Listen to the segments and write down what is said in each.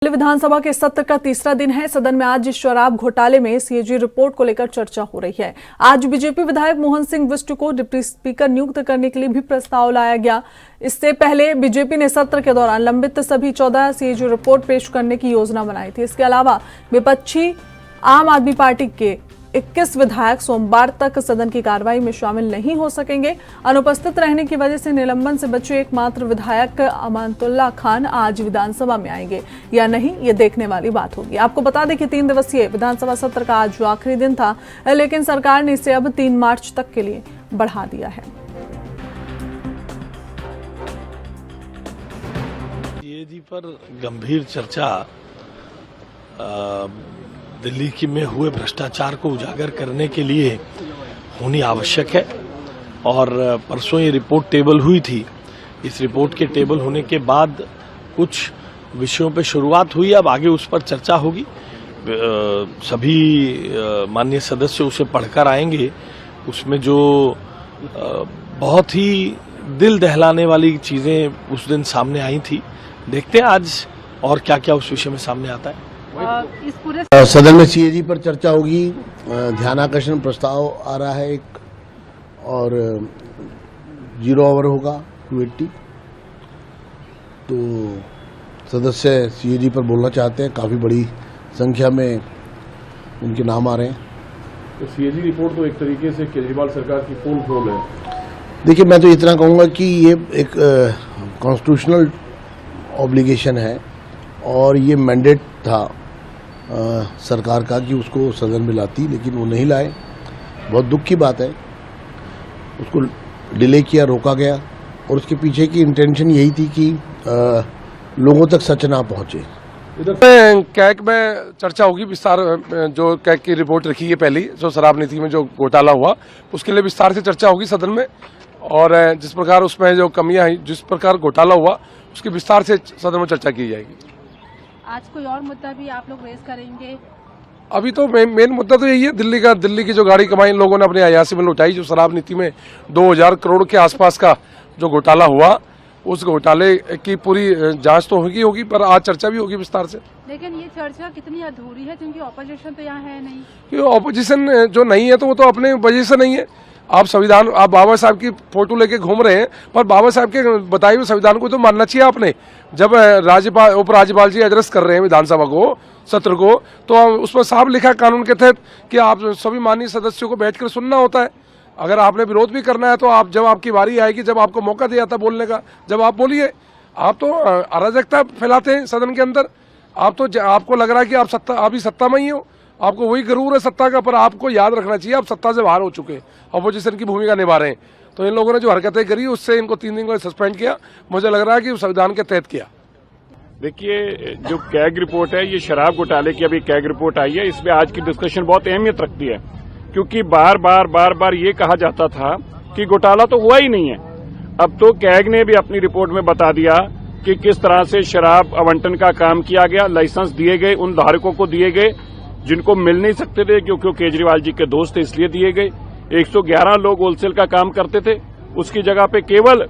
विधानसभा के सत्र का तीसरा दिन है। सदन में आज शराब घोटाले में सीएजी रिपोर्ट को लेकर चर्चा हो रही है। आज बीजेपी विधायक मोहन सिंह बिष्ट को डिप्टी स्पीकर नियुक्त करने के लिए भी प्रस्ताव लाया गया। इससे पहले बीजेपी ने सत्र के दौरान लंबित सभी 14 सीएजी रिपोर्ट पेश करने की योजना बनाई थी। इसके अलावा विपक्षी आम आदमी पार्टी के 21 विधायक सोमवार तक सदन की कार्रवाई में शामिल नहीं हो सकेंगे। अनुपस्थित रहने की वजह से निलंबन से बचे एकमात्र विधायक अमानतुल्लाह खान आज विधानसभा में आएंगे या नहीं, ये देखने वाली बात होगी। आपको बता दें कि 3 दिवसीय विधानसभा सत्र का आज आखिरी दिन था, लेकिन सरकार ने इसे अब 3 मार्च तक के लिए बढ़ा दिया है। सीएजी पर गंभीर चर्चा दिल्ली में हुए भ्रष्टाचार को उजागर करने के लिए होनी आवश्यक है और परसों ये रिपोर्ट टेबल हुई थी। इस रिपोर्ट के टेबल होने के बाद कुछ विषयों पे शुरुआत हुई, अब आगे उस पर चर्चा होगी। सभी माननीय सदस्य उसे पढ़कर आएंगे। उसमें जो बहुत ही दिल दहलाने वाली चीजें उस दिन सामने आई थी, देखते हैं आज और क्या क्या उस विषय में सामने आता है। इस पूरे सदन में सीएजी पर चर्चा होगी। ध्यानाकर्षण प्रस्ताव आ रहा है एक, और 0 ओवर होगा 280। तो सदस्य सीएजी पर बोलना चाहते हैं, काफ़ी बड़ी संख्या में उनके नाम आ रहे हैं। तो सीएजी रिपोर्ट तो एक तरीके से केजरीवाल सरकार की फुल रोल है। देखिए, मैं तो इतना कहूँगा कि ये एक कॉन्स्टिट्यूशनल ऑब्लिगेशन है और ये मैंडेट था सरकार का कि उसको सदन में लाती, लेकिन वो नहीं लाए। बहुत दुख की बात है। उसको डिले किया, रोका गया, और उसके पीछे की इंटेंशन यही थी कि लोगों तक सच ना पहुंचे। इधर कैग में चर्चा होगी विस्तार, जो कैग की रिपोर्ट रखी है पहली, जो शराब नीति में जो घोटाला हुआ, उसके लिए विस्तार से चर्चा होगी सदन में। और जिस प्रकार उसमें जो कमियां हैं, जिस प्रकार घोटाला हुआ, उसकी विस्तार से सदन में चर्चा की जाएगी। आज कोई और मुद्दा भी आप लोग रेज करेंगे? अभी तो मेन मुद्दा तो यही है, दिल्ली की जो गाड़ी कमाई लोगों ने अपने अयासी में लुटाई, जो शराब नीति में 2000 करोड़ के आसपास का जो घोटाला हुआ, उस घोटाले की पूरी जांच तो होगी, पर आज चर्चा भी होगी विस्तार से। लेकिन ये चर्चा कितनी अधूरी है, क्योंकि ऑपोजिशन तो यहाँ है नहीं। क्यों ऑपोजिशन जो नहीं है तो वो तो अपने वजह से नहीं है। आप बाबा साहब की फोटो लेके घूम रहे हैं, पर बाबा साहब के बताए हुए संविधान को तो मानना चाहिए आपने। जब उपराज्यपाल जी एड्रेस कर रहे हैं विधानसभा को, सत्र को, तो उसमें साफ लिखा है कानून के तहत कि आप सभी माननीय सदस्यों को बैठकर सुनना होता है। अगर आपने विरोध भी करना है तो आप, जब आपकी बारी आएगी, जब आपको मौका दिया था बोलने का, जब आप बोलिए। आप तो अराजकता फैलाते हैं सदन के अंदर। आपको लग रहा है कि आप ही सत्ता में ही हो, आपको वही गरूर है सत्ता का, पर आपको याद रखना चाहिए आप सत्ता से बाहर हो चुके हैं, अपोजिशन की भूमिका निभा रहे हैं। तो इन लोगों ने जो हरकतें करी, उससे इनको 3 दिन को सस्पेंड किया। मुझे लग रहा है कि संविधान के तहत किया। देखिए, जो कैग रिपोर्ट है, ये शराब घोटाले की अभी कैग रिपोर्ट आई है। इसमें आज की डिस्कशन बहुत अहमियत रखती है, क्योंकि बार बार ये कहा जाता था कि घोटाला तो हुआ ही नहीं है। अब तो कैग ने भी अपनी रिपोर्ट में बता दिया कि किस तरह से शराब आवंटन का काम किया गया, लाइसेंस दिए गए, उन धारकों को दिए गए जिनको मिल नहीं सकते थे, क्योंकि केजरीवाल जी के दोस्त थे इसलिए दिए गए। 111 लोग होलसेल का काम करते थे, उसकी जगह पे केवल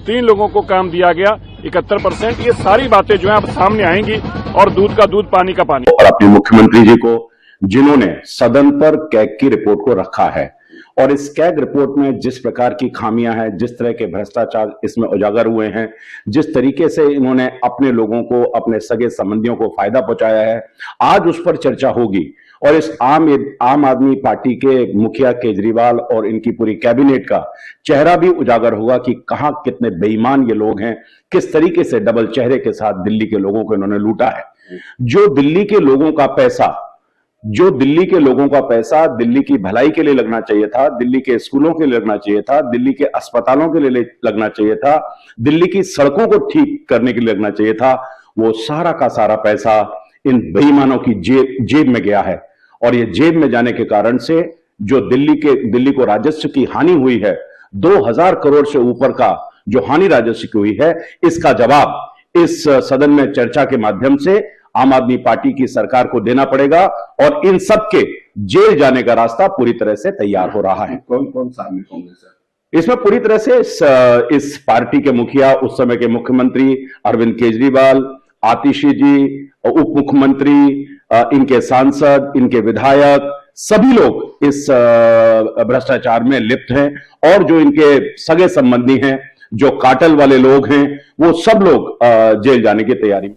3 लोगों को काम दिया गया, 71%। ये सारी बातें जो है अब सामने आएंगी, और दूध का दूध, पानी का पानी। और अपने मुख्यमंत्री जी को, जिन्होंने सदन पर कैग की रिपोर्ट को रखा है, और इस कैग रिपोर्ट में जिस प्रकार की खामियां हैं, जिस तरह के भ्रष्टाचार इसमें उजागर हुए हैं, जिस तरीके से इन्होंने अपने लोगों को, अपने सगे संबंधियों को फायदा पहुंचाया है, आज उस पर चर्चा होगी। और इस आम आदमी पार्टी के मुखिया केजरीवाल और इनकी पूरी कैबिनेट का चेहरा भी उजागर होगा कि कहां कितने बेईमान ये लोग हैं, किस तरीके से डबल चेहरे के साथ दिल्ली के लोगों को इन्होंने लूटा है। जो दिल्ली के लोगों का पैसा दिल्ली की भलाई के लिए लगना चाहिए था, दिल्ली के स्कूलों के लिए लगना चाहिए था, दिल्ली के अस्पतालों के लिए लगना चाहिए था, दिल्ली की सड़कों को ठीक करने के लिए लगना चाहिए था, वो सारा का सारा पैसा इन बेईमानों की जेब में गया है। और ये जेब में जाने के कारण से जो दिल्ली को राजस्व की हानि हुई है, 2000 करोड़ से ऊपर का जो हानि राजस्व की हुई है, इसका जवाब इस सदन में चर्चा के माध्यम से आम आदमी पार्टी की सरकार को देना पड़ेगा, और इन सब के जेल जाने का रास्ता पूरी तरह से तैयार हो रहा है। कौन शामिल होंगे सर? इसमें पूरी तरह से इस पार्टी के मुखिया, उस समय के मुख्यमंत्री अरविंद केजरीवाल, आतिशी जी, उप मुख्यमंत्री, इनके सांसद, इनके विधायक, सभी लोग इस भ्रष्टाचार में लिप्त हैं और जो इनके सगे संबंधी हैं, जो कार्टेल वाले लोग हैं, वो सब लोग जेल जाने की तैयारी में।